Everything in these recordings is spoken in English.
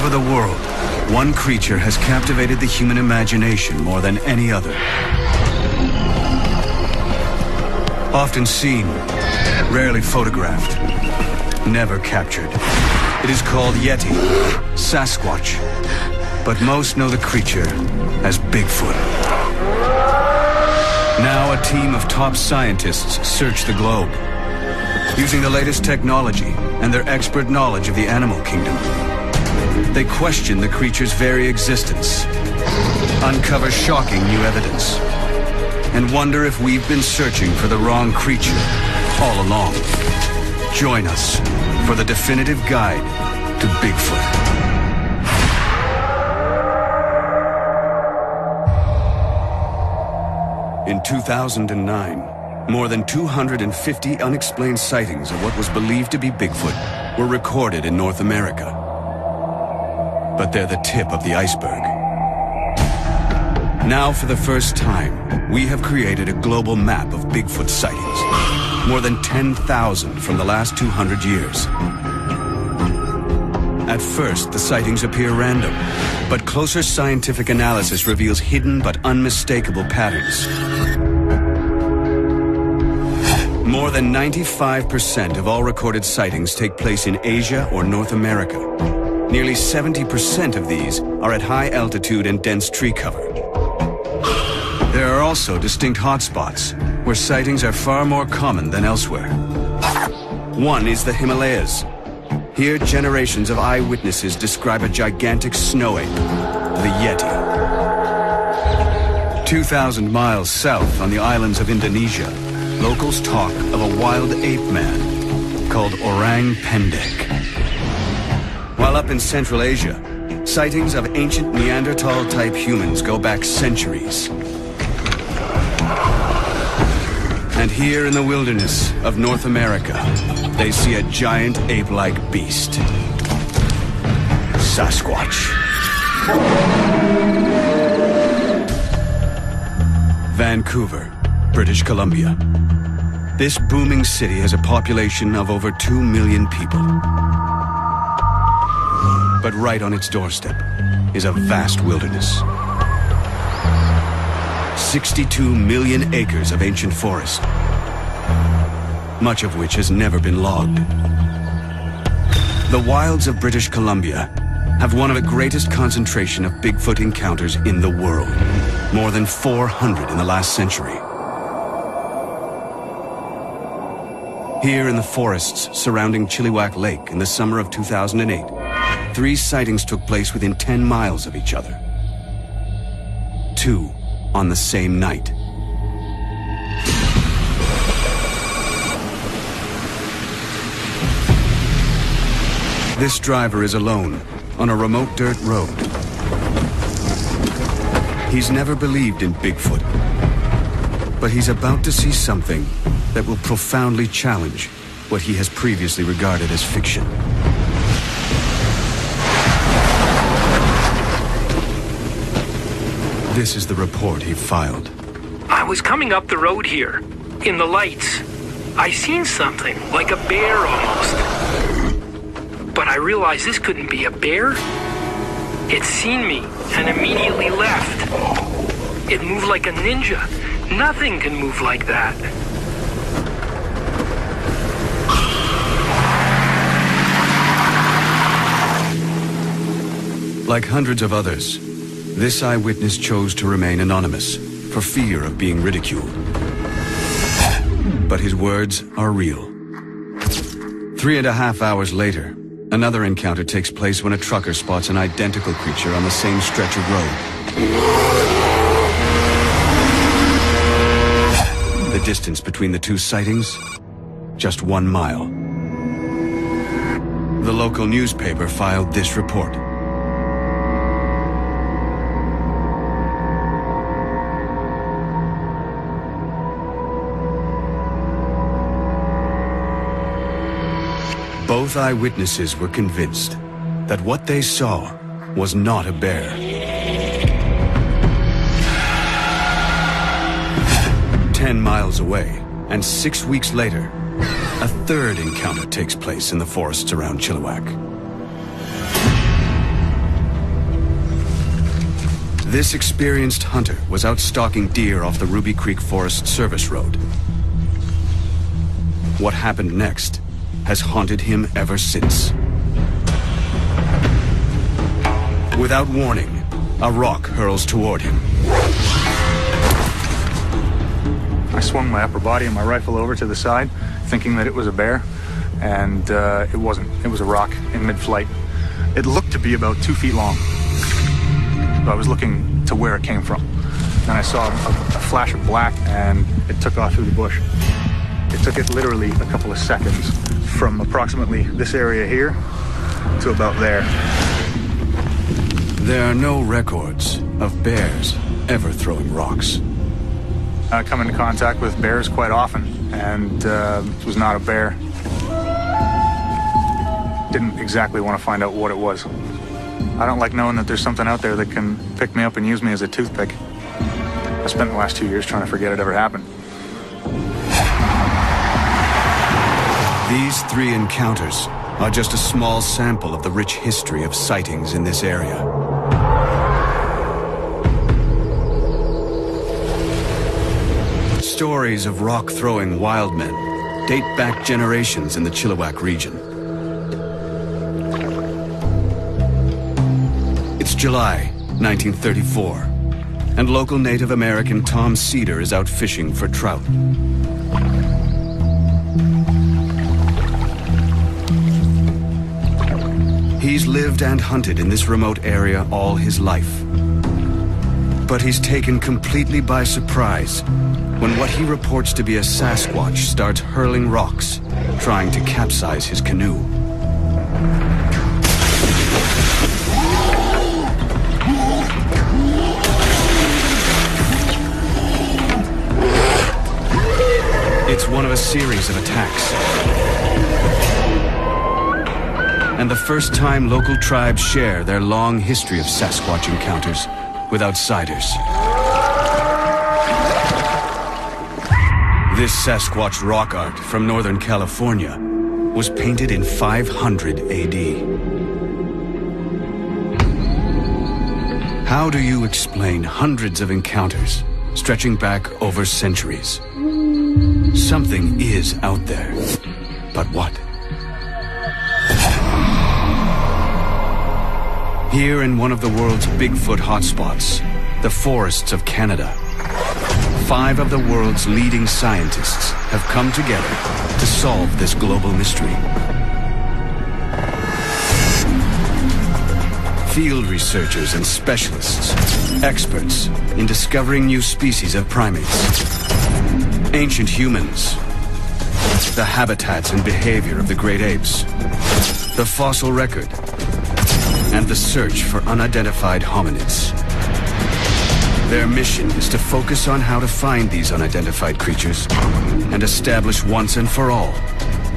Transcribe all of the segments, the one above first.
over the world, one creature has captivated the human imagination more than any other. Often seen, rarely photographed, never captured. It is called Yeti, Sasquatch, but most know the creature as Bigfoot. Now a team of top scientists search the globe, using the latest technology and their expert knowledge of the animal kingdom. They question the creature's very existence, uncover shocking new evidence, and wonder if we've been searching for the wrong creature all along. Join us for the definitive guide to Bigfoot. In 2009, more than 250 unexplained sightings of what was believed to be Bigfoot were recorded in North America. But they're the tip of the iceberg. Now, for the first time, we have created a global map of Bigfoot sightings. More than 10,000 from the last 200 years. At first, the sightings appear random, but closer scientific analysis reveals hidden but unmistakable patterns. More than 95% of all recorded sightings take place in Asia or North America. Nearly 70% of these are at high altitude and dense tree cover. There are also distinct hotspots, where sightings are far more common than elsewhere. One is the Himalayas. Here, generations of eyewitnesses describe a gigantic snow ape, the Yeti. 2,000 miles south on the islands of Indonesia, locals talk of a wild ape man called Orang Pendek. While up in Central Asia, sightings of ancient Neanderthal-type humans go back centuries. And here in the wilderness of North America, they see a giant ape-like beast. Sasquatch. Vancouver, British Columbia. This booming city has a population of over 2 million people. But right on its doorstep is a vast wilderness. 62 million acres of ancient forest, much of which has never been logged. The wilds of British Columbia have one of the greatest concentration of Bigfoot encounters in the world, more than 400 in the last century. Here in the forests surrounding Chilliwack Lake in the summer of 2008, 3 sightings took place within 10 miles of each other. 2 on the same night. This driver is alone on a remote dirt road. He's never believed in Bigfoot, but he's about to see something that will profoundly challenge what he has previously regarded as fiction. This is the report he filed. I was coming up the road here, in the lights. I seen something, like a bear almost. But I realized this couldn't be a bear. It seen me and immediately left. It moved like a ninja. Nothing can move like that. Like hundreds of others, this eyewitness chose to remain anonymous for fear of being ridiculed. But his words are real. 3.5 hours later, another encounter takes place when a trucker spots an identical creature on the same stretch of road. The distance between the 2 sightings? Just 1 mile. The local newspaper filed this report. Both eyewitnesses were convinced that what they saw was not a bear. 10 miles away, and 6 weeks later, a third encounter takes place in the forests around Chilliwack. This experienced hunter was out stalking deer off the Ruby Creek Forest Service Road. What happened next has haunted him ever since. Without warning, a rock hurls toward him. I swung my upper body and my rifle over to the side, thinking that it was a bear, and it wasn't. It was a rock in mid-flight. It looked to be about 2 feet long. So I was looking to where it came from. Then I saw a flash of black, and it took off through the bush. It took it literally a couple of seconds from approximately this area here to about there. There are no records of bears ever throwing rocks. I come into contact with bears quite often, and it was not a bear. Didn't exactly want to find out what it was. I don't like knowing that there's something out there that can pick me up and use me as a toothpick. I spent the last 2 years trying to forget it ever happened. These 3 encounters are just a small sample of the rich history of sightings in this area. Stories of rock-throwing wild men date back generations in the Chilliwack region. It's July 1934, and local Native American Tom Cedar is out fishing for trout. He's lived and hunted in this remote area all his life. But he's taken completely by surprise when what he reports to be a Sasquatch starts hurling rocks, trying to capsize his canoe. It's one of a series of attacks. And the first time local tribes share their long history of Sasquatch encounters with outsiders. This Sasquatch rock art from Northern California was painted in 500 AD. How do you explain hundreds of encounters stretching back over centuries? Something is out there, but what? Here in one of the world's Bigfoot hotspots, the forests of Canada, 5 of the world's leading scientists have come together to solve this global mystery. Field researchers and specialists, experts in discovering new species of primates, ancient humans, the habitats and behavior of the great apes, the fossil record, and the search for unidentified hominids. Their mission is to focus on how to find these unidentified creatures and establish once and for all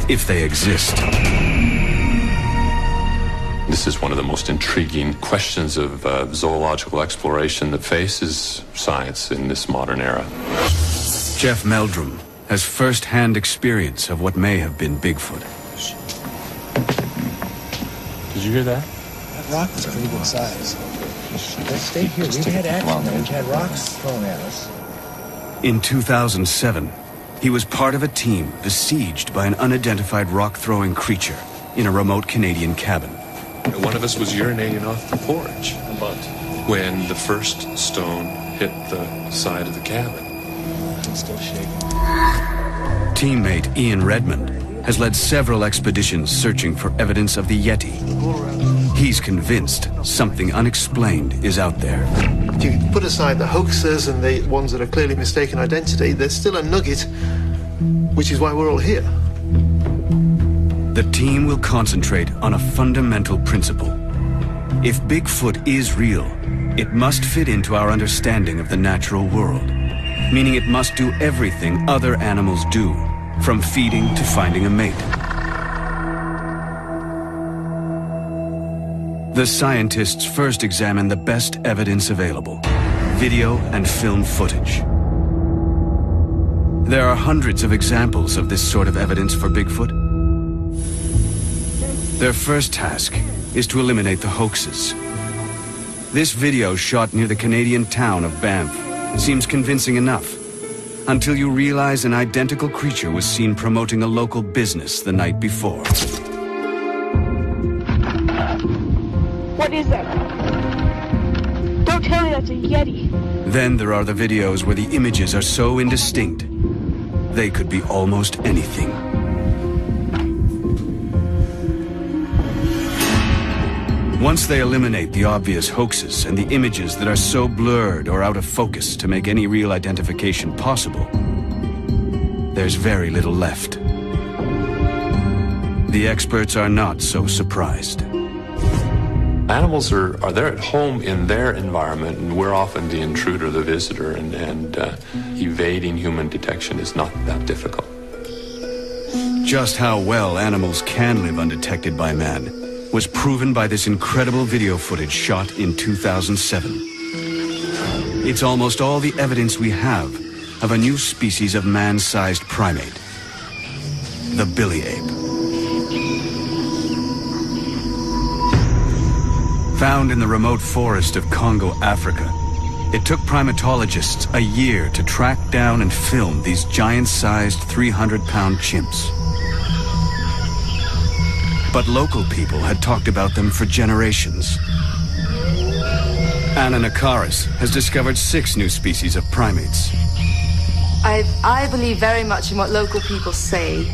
if they exist. This is one of the most intriguing questions of zoological exploration that faces science in this modern era. Jeff Meldrum has first-hand experience of what may have been Bigfoot. Did you hear that? That rock was pretty good size. Let's stay here. We've had action. We've had rocks thrown at us. In 2007, he was part of a team besieged by an unidentified rock-throwing creature in a remote Canadian cabin. One of us was urinating off the porch when the first stone hit the side of the cabin. I'm still shaking. Teammate Ian Redmond has led several expeditions searching for evidence of the Yeti. He's convinced something unexplained is out there. If you put aside the hoaxers and the ones that are clearly mistaken identity, there's still a nugget, which is why we're all here. The team will concentrate on a fundamental principle. If Bigfoot is real, it must fit into our understanding of the natural world, meaning it must do everything other animals do, from feeding to finding a mate. The scientists first examine the best evidence available, video and film footage. There are hundreds of examples of this sort of evidence for Bigfoot. Their first task is to eliminate the hoaxes. This video shot near the Canadian town of Banff seems convincing enough, until you realize an identical creature was seen promoting a local business the night before. What is that? Don't tell me that's a Yeti. Then there are the videos where the images are so indistinct, they could be almost anything. Once they eliminate the obvious hoaxes and the images that are so blurred or out of focus to make any real identification possible, there's very little left. The experts are not so surprised. Animals are there at home in their environment, and we're often the intruder, the visitor, and evading human detection is not that difficult. Just how well animals can live undetected by man was proven by this incredible video footage shot in 2007. It's almost all the evidence we have of a new species of man-sized primate, the billy ape. Found in the remote forest of Congo, Africa, it took primatologists a year to track down and film these giant-sized 300-pound chimps. But local people had talked about them for generations. Anna Nakaris has discovered 6 new species of primates. I believe very much in what local people say.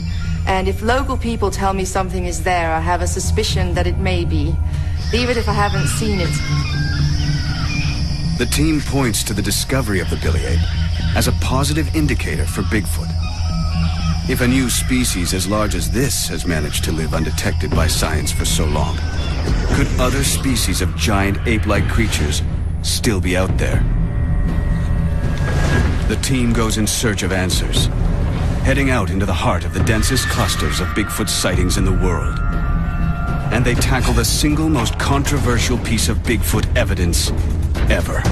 And if local people tell me something is there, I have a suspicion that it may be, even if I haven't seen it. The team points to the discovery of the billy ape as a positive indicator for Bigfoot. If a new species as large as this has managed to live undetected by science for so long, could other species of giant ape-like creatures still be out there? The team goes in search of answers, heading out into the heart of the densest clusters of Bigfoot sightings in the world. And they tackle the single most controversial piece of Bigfoot evidence ever.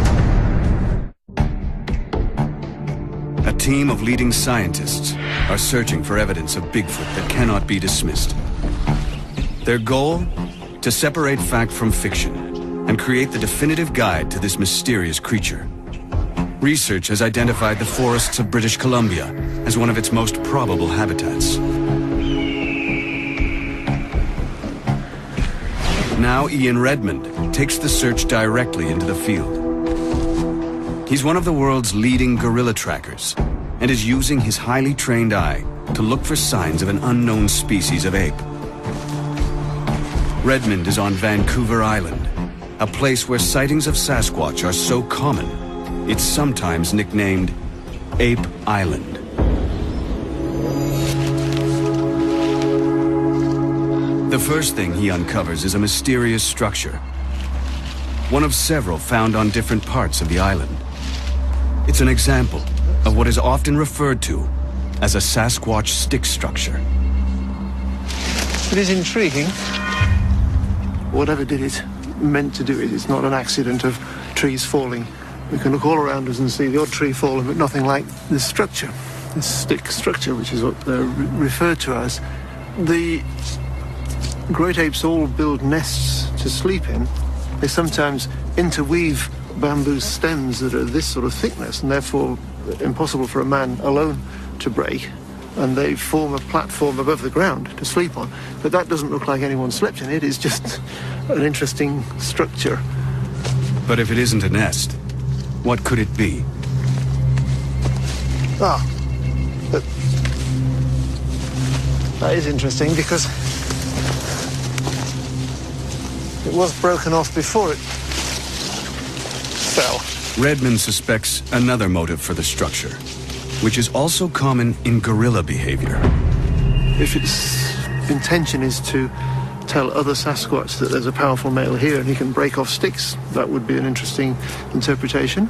A team of leading scientists are searching for evidence of Bigfoot that cannot be dismissed. Their goal? To separate fact from fiction and create the definitive guide to this mysterious creature. Research has identified the forests of British Columbia as one of its most probable habitats. Now Ian Redmond takes the search directly into the field. He's one of the world's leading gorilla trackers and is using his highly trained eye to look for signs of an unknown species of ape. Redmond is on Vancouver Island, a place where sightings of Sasquatch are so common, it's sometimes nicknamed Ape Island. The first thing he uncovers is a mysterious structure, one of several found on different parts of the island. It's an example of what is often referred to as a Sasquatch stick structure. It is intriguing. Whatever did it, meant to do it, it's not an accident of trees falling. We can look all around us and see the odd tree falling, but nothing like this structure, this stick structure, which is what they're referred to as. The great apes all build nests to sleep in. They sometimes interweave bamboo stems that are this sort of thickness and therefore impossible for a man alone to break, and they form a platform above the ground to sleep on. But that doesn't look like anyone slept in it. It's just an interesting structure. But if it isn't a nest, what could it be? That is interesting because it was broken off before it fell. Redmond suspects another motive for the structure, which is also common in gorilla behavior. If its intention is to tell other Sasquatch that there's a powerful male here and he can break off sticks, that would be an interesting interpretation.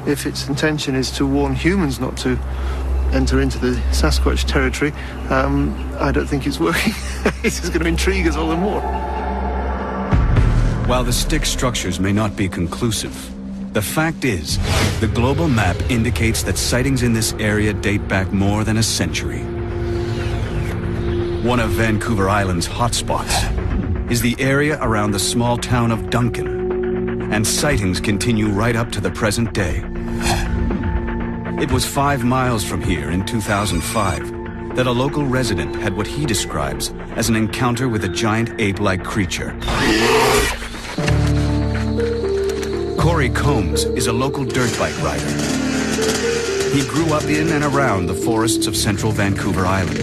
If its intention is to warn humans not to enter into the Sasquatch territory, I don't think it's working. This is going to intrigue us all the more. While the stick structures may not be conclusive, the fact is, the global map indicates that sightings in this area date back more than a century. One of Vancouver Island's hotspots is the area around the small town of Duncan, and sightings continue right up to the present day. It was 5 miles from here in 2005 that a local resident had what he describes as an encounter with a giant ape-like creature. Corey Combs is a local dirt bike rider. He grew up in and around the forests of central Vancouver Island.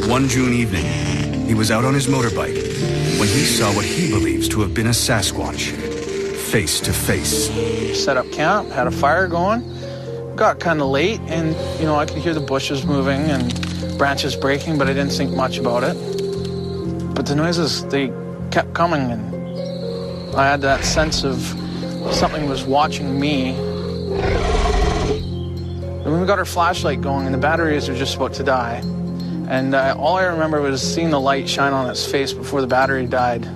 One June evening, he was out on his motorbike when he saw what he believes to have been a Sasquatch, face to face. Set up camp, had a fire going, got kind of late, and I could hear the bushes moving and branches breaking, but I didn't think much about it. But the noises, they kept coming, and I had that sense of something was watching me. And we got our flashlight going, and the batteries were just about to die. And all I remember was seeing the light shine on its face before the battery died.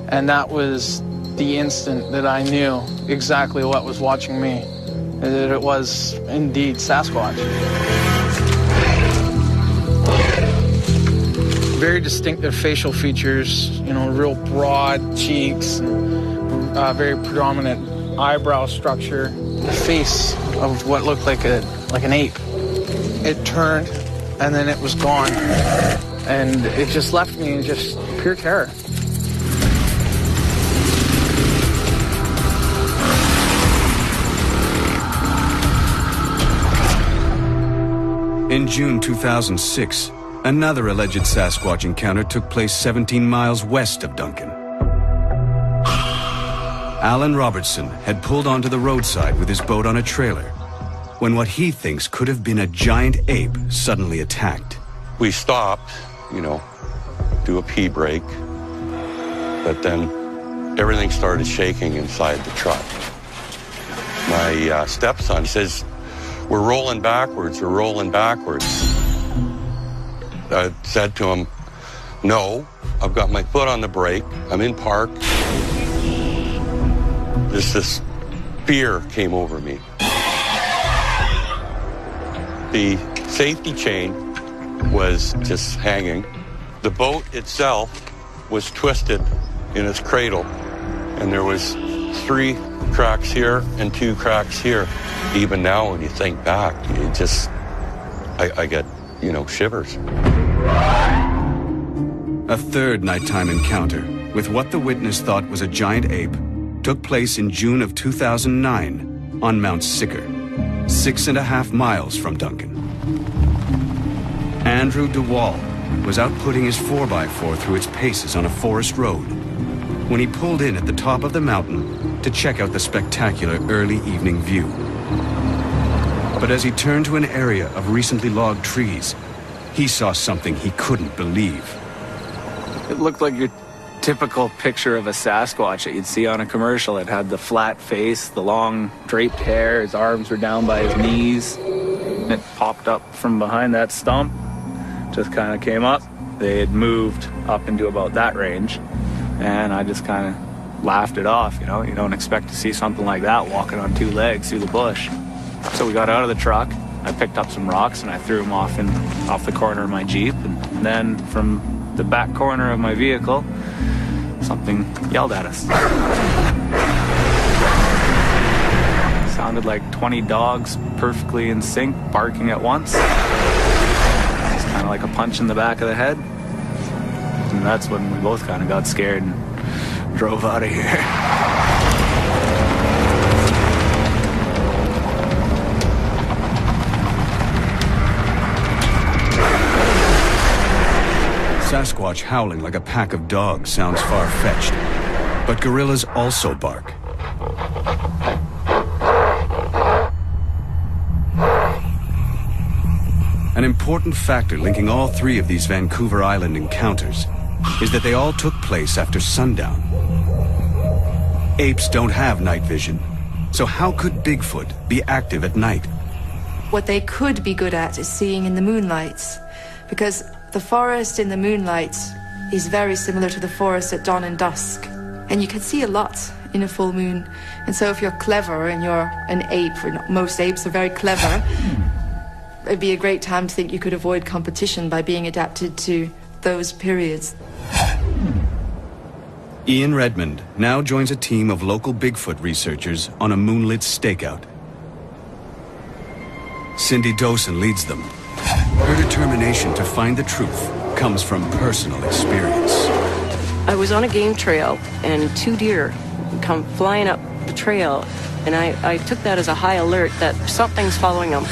And that was the instant that I knew exactly what was watching me, and that it was indeed Sasquatch. Very distinctive facial features, real broad cheeks, and very predominant eyebrow structure. The face of what looked like an ape. It turned, and then it was gone. And it just left me in just pure terror. In June 2006, another alleged Sasquatch encounter took place 17 miles west of Duncan. Alan Robertson had pulled onto the roadside with his boat on a trailer when what he thinks could have been a giant ape suddenly attacked. We stopped, do a pee break, but then everything started shaking inside the truck. My stepson says, we're rolling backwards. I said to him, no, I've got my foot on the brake, I'm in park. This fear came over me. The safety chain was just hanging. The boat itself was twisted in its cradle, and there was 3 cracks here and 2 cracks here. Even now, when you think back, it just, I get, shivers. A third nighttime encounter with what the witness thought was a giant ape took place in June of 2009 on Mount Sicker, 6.5 miles from Duncan. Andrew DeWall was out putting his 4x4 through its paces on a forest road when he pulled in at the top of the mountain to check out the spectacular early evening view. But as he turned to an area of recently logged trees, he saw something he couldn't believe. It looked like your typical picture of a Sasquatch that you'd see on a commercial. It had the flat face, the long draped hair, his arms were down by his knees. And it popped up from behind that stump, just kind of came up. They had moved up into about that range, and I just kind of laughed it off, You don't expect to see something like that walking on 2 legs through the bush. So we got out of the truck, I picked up some rocks and I threw them off the corner of my Jeep, and then from the back corner of my vehicle, something yelled at us. Sounded like 20 dogs perfectly in sync, barking at once. It's kind of like a punch in the back of the head. And that's when we both kind of got scared and drove out of here. Sasquatch howling like a pack of dogs sounds far-fetched, but gorillas also bark. An important factor linking all 3 of these Vancouver Island encounters is that they all took place after sundown. Apes don't have night vision, so how could Bigfoot be active at night? What they could be good at is seeing in the moonlights, because the forest in the moonlight is very similar to the forest at dawn and dusk, and you can see a lot in a full moon. And so if you're clever and you're an ape, or most apes are very clever, it'd be a great time to think you could avoid competition by being adapted to those periods. Ian Redmond now joins a team of local Bigfoot researchers on a moonlit stakeout. Cindy Dawson leads them. Her determination to find the truth comes from personal experience. I was on a game trail and 2 deer come flying up the trail, and I took that as a high alert that something's following them.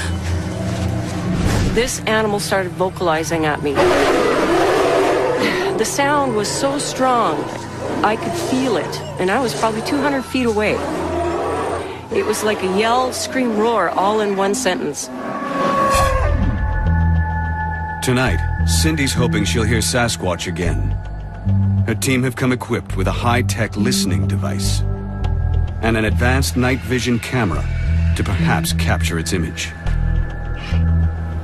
This animal started vocalizing at me. The sound was so strong, I could feel it, and I was probably 200 feet away. It was like a yell, scream, roar, all in one sentence. Tonight, Cindy's hoping she'll hear Sasquatch again. Her team have come equipped with a high-tech listening device and an advanced night vision camera to perhaps capture its image.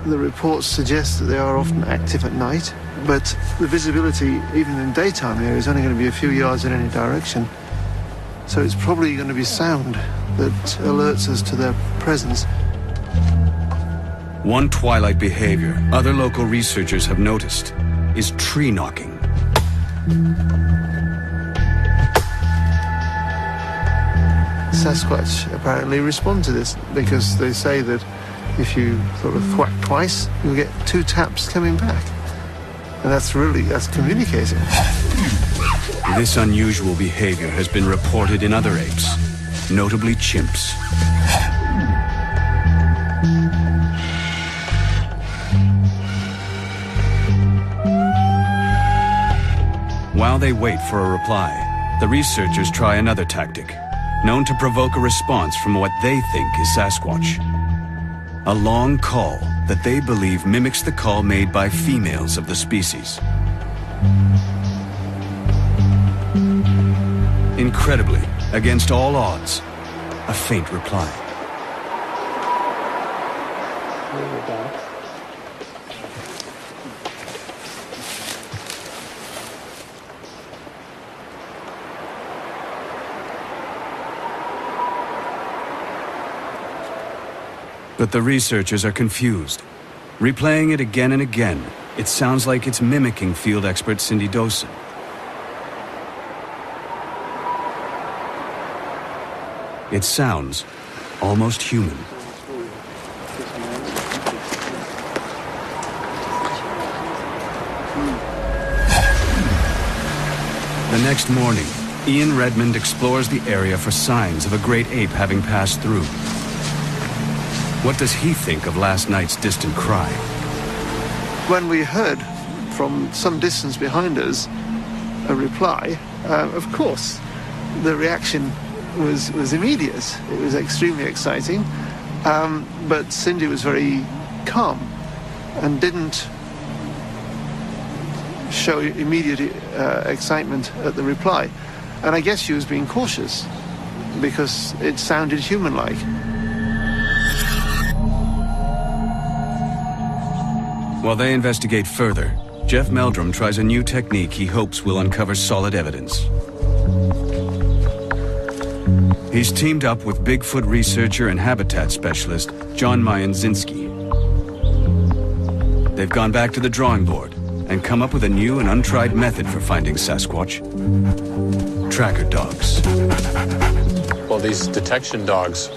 The reports suggest that they are often active at night, but the visibility, even in daytime here, is only going to be a few yards in any direction. So it's probably going to be sound that alerts us to their presence. One twilight behavior other local researchers have noticed is tree knocking. Sasquatch apparently respond to this because they say that if you sort of thwack twice, you'll get 2 taps coming back. And that's communicating. This unusual behavior has been reported in other apes, notably chimps. While they wait for a reply, the researchers try another tactic, known to provoke a response from what they think is Sasquatch. A long call that they believe mimics the call made by females of the species. Incredibly, against all odds, a faint reply. But the researchers are confused. Replaying it again and again, it sounds like it's mimicking field expert Cindy Dawson. It sounds almost human. The next morning, Ian Redmond explores the area for signs of a great ape having passed through. What does he think of last night's distant cry? When we heard from some distance behind us a reply, of course, the reaction was immediate. It was extremely exciting, but Cindy was very calm and didn't show immediate excitement at the reply. And I guess she was being cautious because it sounded human-like. While they investigate further, Jeff Meldrum tries a new technique he hopes will uncover solid evidence. He's teamed up with Bigfoot researcher and habitat specialist John Mayanzinski. They've gone back to the drawing board and come up with a new and untried method for finding Sasquatch. Tracker dogs. Well, these detection dogs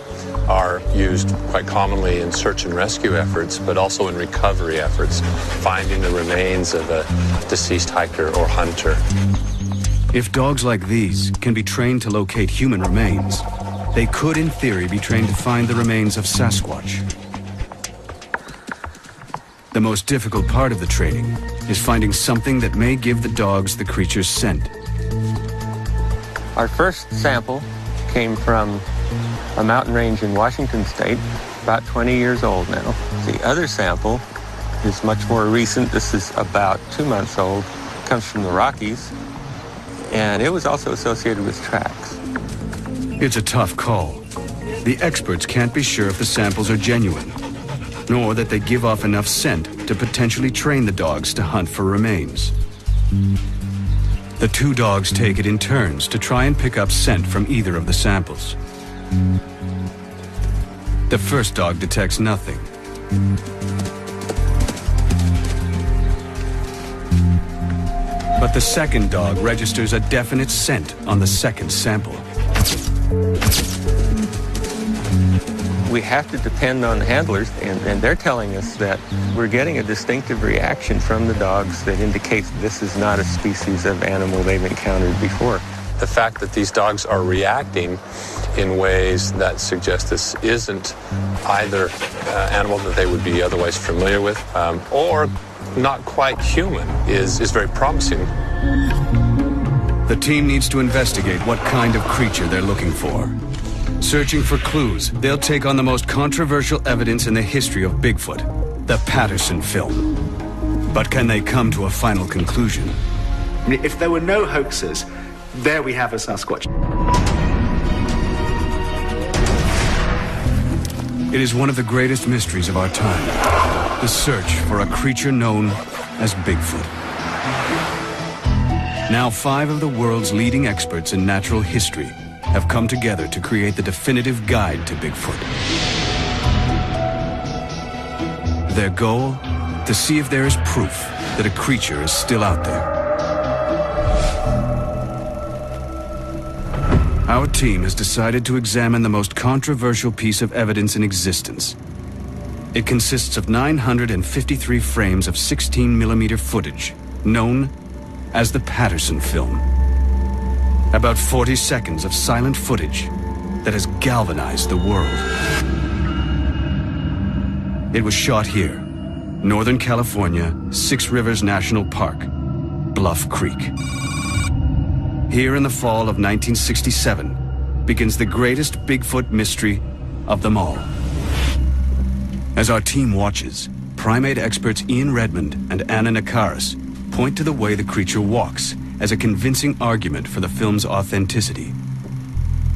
are used quite commonly in search and rescue efforts, but also in recovery efforts, finding the remains of a deceased hiker or hunter. If dogs like these can be trained to locate human remains, they could, in theory, be trained to find the remains of Sasquatch. The most difficult part of the training is finding something that may give the dogs the creature's scent. Our first sample came from a mountain range in Washington State, about 20 years old now. The other sample is much more recent. This is about 2 months old. It comes from the Rockies, and it was also associated with tracks. It's a tough call. The experts can't be sure if the samples are genuine, nor that they give off enough scent to potentially train the dogs to hunt for remains. The 2 dogs take it in turns to try and pick up scent from either of the samples. The first dog detects nothing. But the second dog registers a definite scent on the second sample. We have to depend on handlers, and they're telling us that we're getting a distinctive reaction from the dogs that indicates this is not a species of animal they've encountered before. The fact that these dogs are reacting in ways that suggest this isn't either animal that they would be otherwise familiar with or not quite human is very promising. The team needs to investigate what kind of creature they're looking for. Searching for clues, they'll take on the most controversial evidence in the history of Bigfoot, the Patterson film. But can they come to a final conclusion? I mean, if there were no hoaxes, there we have a Sasquatch. It is one of the greatest mysteries of our time, the search for a creature known as Bigfoot. Now 5 of the world's leading experts in natural history have come together to create the definitive guide to Bigfoot. Their goal? To see if there is proof that a creature is still out there. Our team has decided to examine the most controversial piece of evidence in existence. It consists of 953 frames of 16mm footage, known as the Patterson film. About 40 seconds of silent footage that has galvanized the world. It was shot here, Northern California, 6 Rivers National Park, Bluff Creek. Here in the fall of 1967 begins the greatest Bigfoot mystery of them all. As our team watches, primate experts Ian Redmond and Anna Nakaris point to the way the creature walks as a convincing argument for the film's authenticity.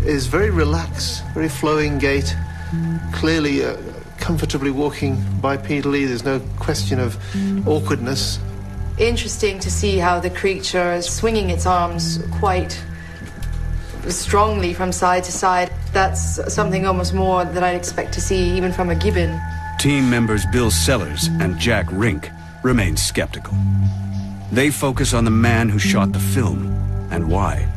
It is very relaxed, very flowing gait, clearly comfortably walking bipedally. There's no question of awkwardness. Interesting to see how the creature is swinging its arms quite strongly from side to side. That's something almost more than I'd expect to see even from a gibbon. Team members Bill Sellers and Jack Rink remain skeptical. They focus on the man who shot the film and why.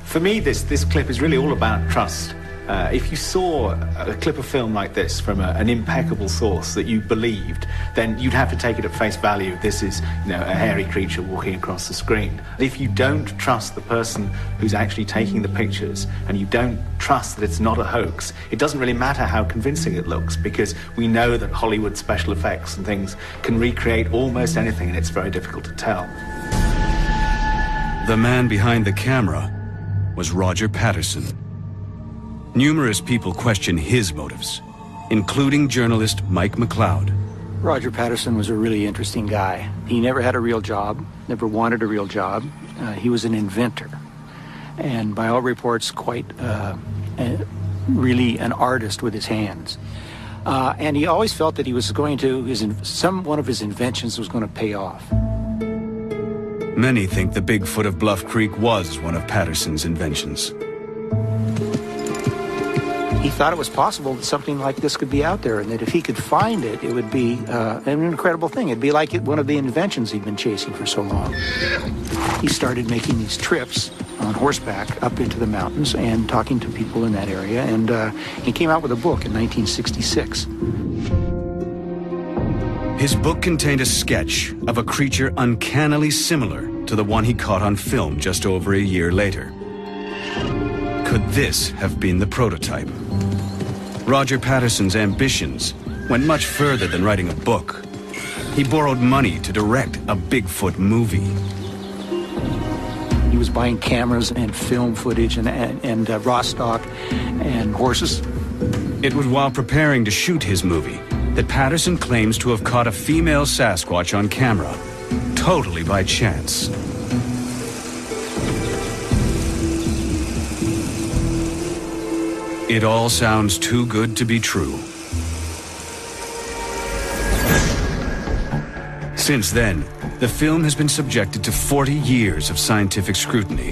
For me, this clip is really all about trust. If you saw a clip of film like this from an impeccable source that you believed, then you'd have to take it at face value. This is, a hairy creature walking across the screen. If you don't trust the person who's actually taking the pictures, and you don't trust that it's not a hoax, it doesn't really matter how convincing it looks, because we know that Hollywood special effects and things can recreate almost anything, and it's very difficult to tell. The man behind the camera was Roger Patterson. Numerous people question his motives, including journalist Mike McLeod. Roger Patterson was a really interesting guy. He never had a real job, never wanted a real job. He was an inventor, and by all reports, quite really an artist with his hands. And he always felt that he was going to, one of his inventions was going to pay off. Many think the Bigfoot of Bluff Creek was one of Patterson's inventions. He thought it was possible that something like this could be out there, and that if he could find it, it would be an incredible thing. It'd be like one of the inventions he'd been chasing for so long. He started making these trips on horseback up into the mountains and talking to people in that area, and he came out with a book in 1966. His book contained a sketch of a creature uncannily similar to the one he caught on film just over a year later. Could this have been the prototype? Roger Patterson's ambitions went much further than writing a book. He borrowed money to direct a Bigfoot movie. He was buying cameras and film footage and raw stock and horses. It was while preparing to shoot his movie that Patterson claims to have caught a female Sasquatch on camera, totally by chance. It all sounds too good to be true. Since then, the film has been subjected to 40 years of scientific scrutiny.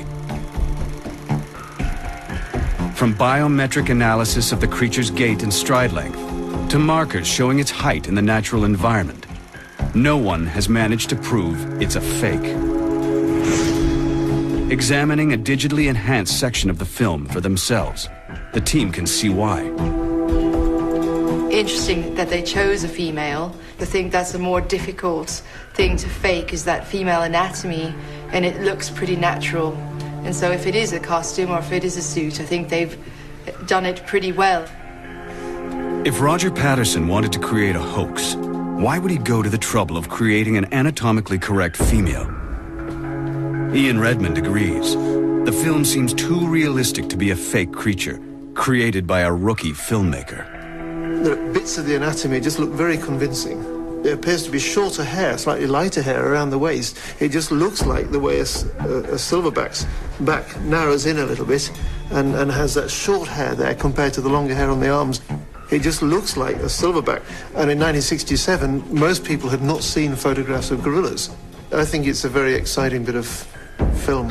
From biometric analysis of the creature's gait and stride length, to markers showing its height in the natural environment, no one has managed to prove it's a fake. Examining a digitally enhanced section of the film for themselves, the team can see why. Interesting that they chose a female. I think that's a more difficult thing to fake, is that female anatomy, and it looks pretty natural. And so if it is a costume or if it is a suit, I think they've done it pretty well. If Roger Patterson wanted to create a hoax, why would he go to the trouble of creating an anatomically correct female? Ian Redmond agrees. The film seems too realistic to be a fake creature, created by a rookie filmmaker. The bits of the anatomy just look very convincing. There appears to be shorter hair, slightly lighter hair around the waist. It just looks like the way a silverback's back narrows in a little bit and has that short hair there compared to the longer hair on the arms. It just looks like a silverback. And in 1967, most people had not seen photographs of gorillas. I think it's a very exciting bit of film.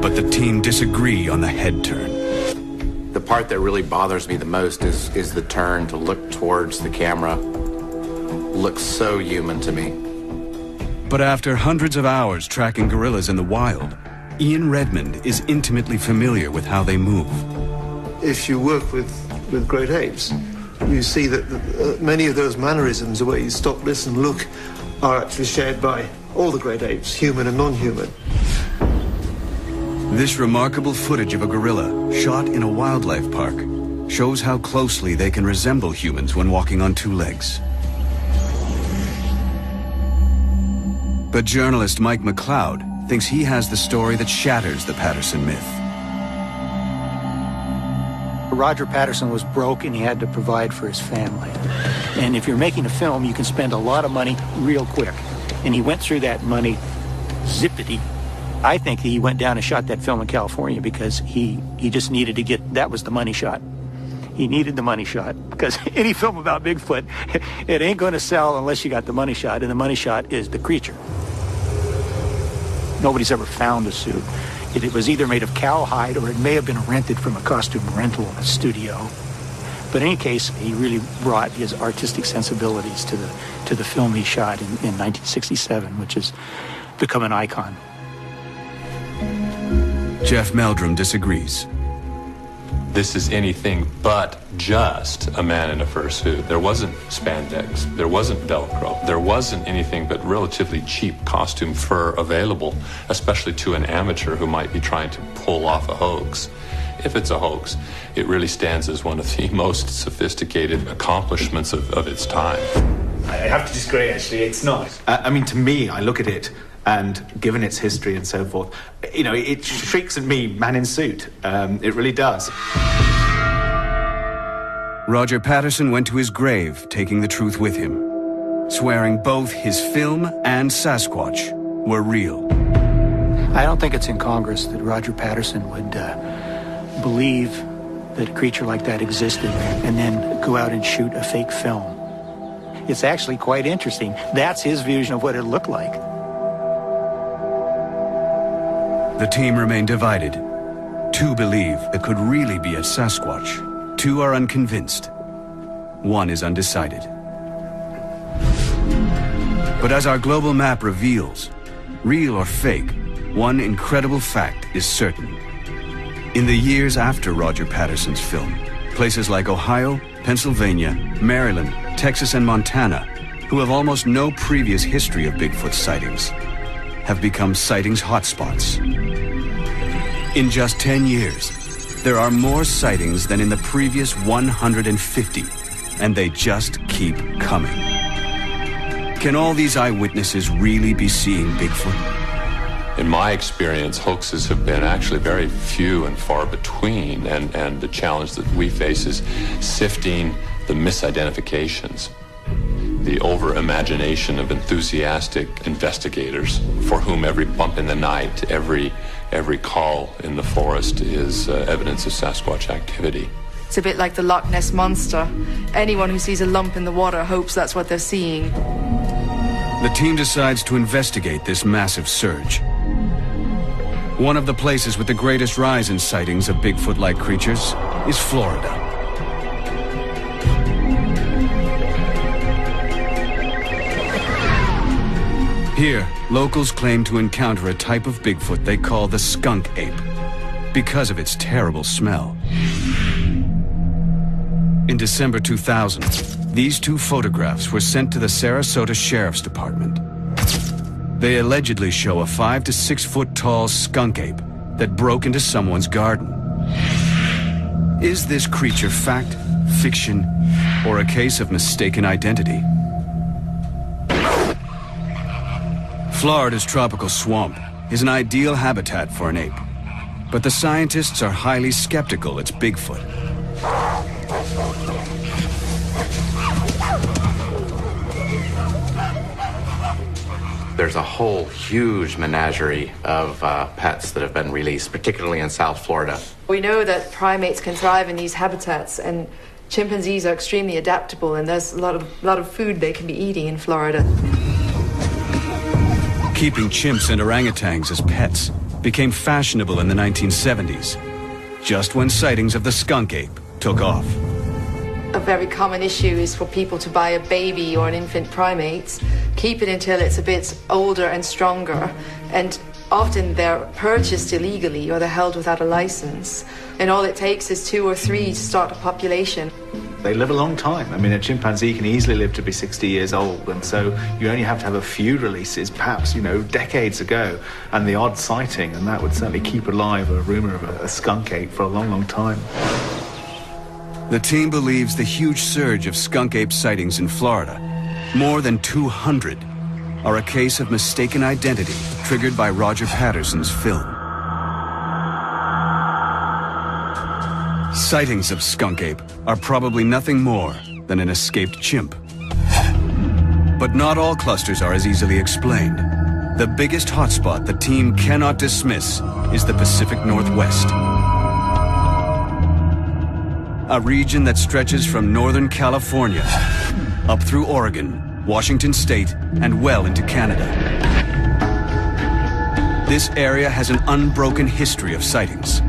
But the team disagree on the head turn. The part that really bothers me the most is the turn to look towards the camera. Looks so human to me. But after hundreds of hours tracking gorillas in the wild, Ian Redmond is intimately familiar with how they move. If you work with great apes, you see that many of those mannerisms, the way you stop, listen, look, are actually shared by all the great apes, human and non-human. This remarkable footage of a gorilla, shot in a wildlife park, shows how closely they can resemble humans when walking on two legs. But journalist Mike McLeod thinks he has the story that shatters the Patterson myth. Roger Patterson was broke and he had to provide for his family. And if you're making a film, you can spend a lot of money real quick. And he went through that money zippity. I think he went down and shot that film in California because he just needed to get, that was the money shot. He needed the money shot because any film about Bigfoot, it ain't going to sell unless you got the money shot, and the money shot is the creature. Nobody's ever found a suit. It was either made of cowhide or it may have been rented from a costume rental studio. But in any case, he really brought his artistic sensibilities to the film he shot in 1967, which has become an icon. Jeff Meldrum disagrees. This is anything but just a man in a fursuit. There wasn't spandex, there wasn't Velcro, there wasn't anything but relatively cheap costume fur available, especially to an amateur who might be trying to pull off a hoax. If it's a hoax, it really stands as one of the most sophisticated accomplishments of its time. I have to disagree, actually. It's not. I mean, to me, I look at it, and given its history and so forth, you know, it shrieks at me, man in suit. It really does. Roger Patterson went to his grave, taking the truth with him, swearing both his film and Sasquatch were real. I don't think it's incongruous that Roger Patterson would believe that a creature like that existed and then go out and shoot a fake film. It's actually quite interesting. That's his vision of what it looked like. The team remained divided. Two believe it could really be a Sasquatch. Two are unconvinced. One is undecided. But as our global map reveals, real or fake, one incredible fact is certain. In the years after Roger Patterson's film, places like Ohio, Pennsylvania, Maryland, Texas, and Montana, who have almost no previous history of Bigfoot sightings, have become sightings hotspots. In just 10 years, there are more sightings than in the previous 150, and they just keep coming. Can all these eyewitnesses really be seeing Bigfoot? In my experience, hoaxes have been actually very few and far between, and the challenge that we face is sifting the misidentifications, the over-imagination of enthusiastic investigators for whom every bump in the night, every call in the forest is evidence of Sasquatch activity. It's a bit like the Loch Ness Monster. Anyone who sees a lump in the water hopes that's what they're seeing. The team decides to investigate this massive surge. One of the places with the greatest rise in sightings of Bigfoot-like creatures is Florida. Here, locals claim to encounter a type of Bigfoot they call the skunk ape, because of its terrible smell. In December 2000, these two photographs were sent to the Sarasota Sheriff's Department. They allegedly show a 5 to 6 foot tall skunk ape that broke into someone's garden. Is this creature fact, fiction, or a case of mistaken identity? Florida's tropical swamp is an ideal habitat for an ape, but the scientists are highly skeptical it's Bigfoot. There's a whole huge menagerie of pets that have been released, particularly in South Florida. We know that primates can thrive in these habitats, and chimpanzees are extremely adaptable, and there's a lot of food they can be eating in Florida. Keeping chimps and orangutans as pets became fashionable in the 1970s, just when sightings of the skunk ape took off. A very common issue is for people to buy a baby or an infant primate, keep it until it's a bit older and stronger, and often they're purchased illegally or they're held without a license. And all it takes is 2 or 3 to start a population. They live a long time. I mean, a chimpanzee can easily live to be 60 years old, and so you only have to have a few releases, perhaps, decades ago, and the odd sighting, and that would certainly keep alive a rumor of a skunk ape for a long, long time. The team believes the huge surge of skunk ape sightings in Florida, more than 200, are a case of mistaken identity triggered by Roger Patterson's film. Sightings of skunk ape are probably nothing more than an escaped chimp. But not all clusters are as easily explained. The biggest hotspot the team cannot dismiss is the Pacific Northwest. A region that stretches from Northern California up through Oregon, Washington State, and well into Canada. This area has an unbroken history of sightings.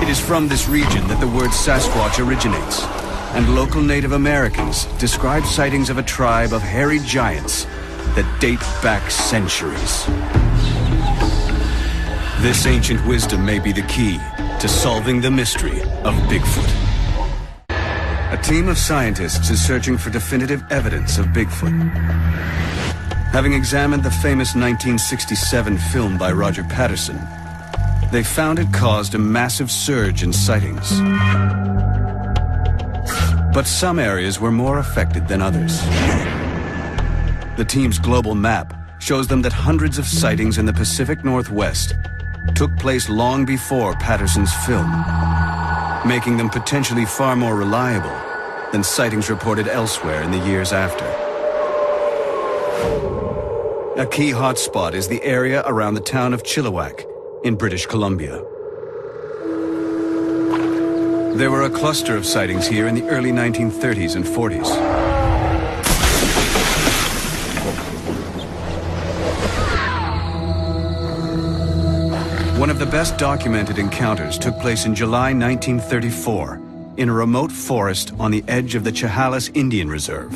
It is from this region that the word Sasquatch originates, and local Native Americans describe sightings of a tribe of hairy giants that date back centuries. This ancient wisdom may be the key to solving the mystery of Bigfoot. A team of scientists is searching for definitive evidence of Bigfoot. Having examined the famous 1967 film by Roger Patterson, they found it caused a massive surge in sightings. But some areas were more affected than others. The team's global map shows them that hundreds of sightings in the Pacific Northwest took place long before Patterson's film, making them potentially far more reliable than sightings reported elsewhere in the years after. A key hotspot is the area around the town of Chilliwack in British Columbia. There were a cluster of sightings here in the early 1930s and 40s. One of the best documented encounters took place in July 1934 in a remote forest on the edge of the Chehalis Indian Reserve.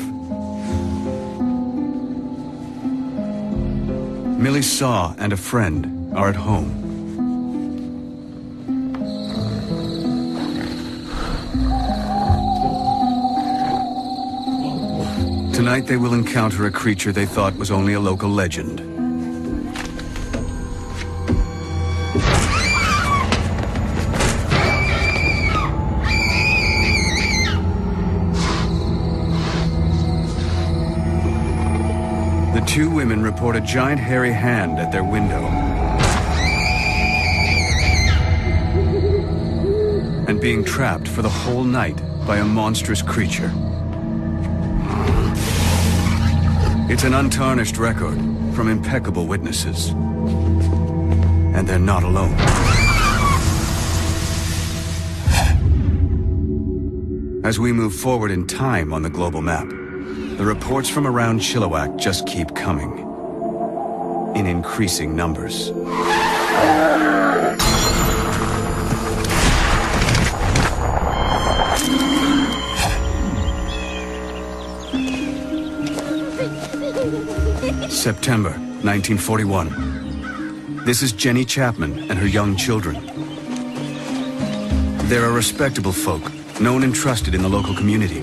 Millie Saw and a friend are at home. Tonight they will encounter a creature they thought was only a local legend. The two women report a giant hairy hand at their window and being trapped for the whole night by a monstrous creature. It's an untarnished record from impeccable witnesses. And they're not alone. As we move forward in time on the global map, the reports from around Chilliwack just keep coming, in increasing numbers. September 1941. This is Jenny Chapman and her young children. They're a respectable folk, known and trusted in the local community.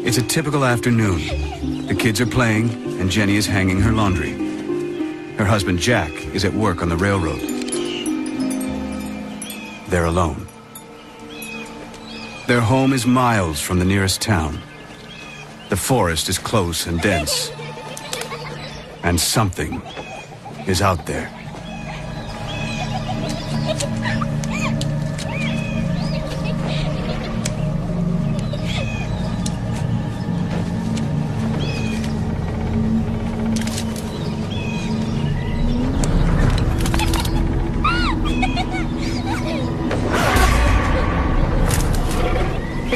It's a typical afternoon. The kids are playing, and Jenny is hanging her laundry. Her husband, Jack, is at work on the railroad. They're alone. Their home is miles from the nearest town. The forest is close and dense. And something is out there.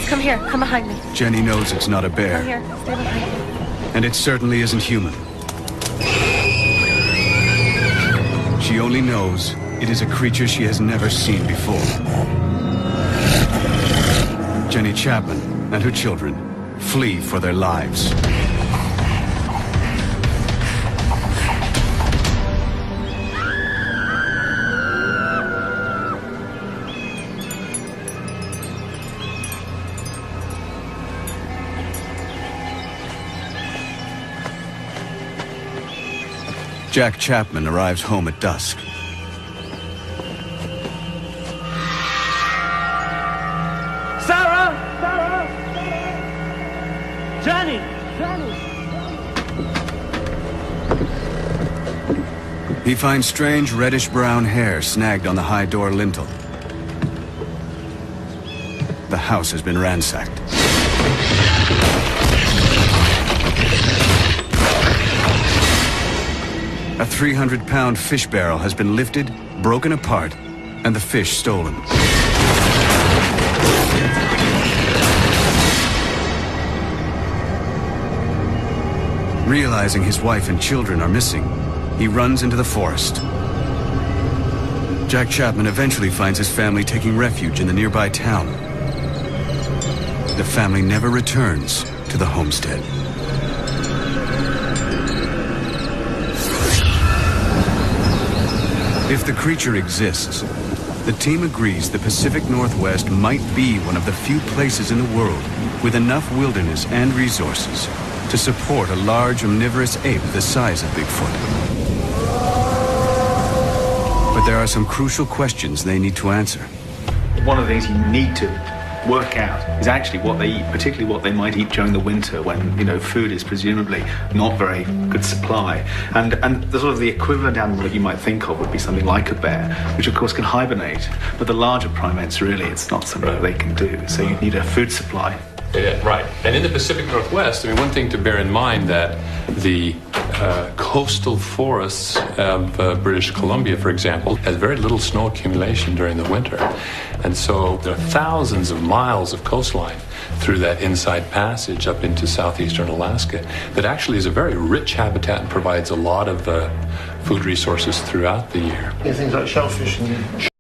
Come here, come behind me. Jenny knows it's not a bear. Come here, stay behind me. And it certainly isn't human. She only knows it is a creature she has never seen before. Jenny Chapman and her children flee for their lives. Jack Chapman arrives home at dusk. Sarah! Sarah! Jenny! Jenny! He finds strange reddish-brown hair snagged on the high door lintel. The house has been ransacked. A 300-pound fish barrel has been lifted, broken apart, and the fish stolen. Realizing his wife and children are missing, he runs into the forest. Jack Chapman eventually finds his family taking refuge in the nearby town. The family never returns to the homestead. If the creature exists, the team agrees the Pacific Northwest might be one of the few places in the world with enough wilderness and resources to support a large omnivorous ape the size of Bigfoot. But there are some crucial questions they need to answer. One of the things you need to work out is actually what they eat, particularly what they might eat during the winter when, you know, food is presumably not very good supply. And the sort of the equivalent animal that you might think of would be something like a bear, which of course can hibernate. But the larger primates, really, it's not something that they can do. So you need a food supply. Yeah, right. And in the Pacific Northwest, I mean, one thing to bear in mind that the coastal forests of British Columbia, for example, has very little snow accumulation during the winter. And so there are thousands of miles of coastline through that inside passage up into southeastern Alaska that actually is a very rich habitat and provides a lot of food resources throughout the year. Yeah, things like shellfish and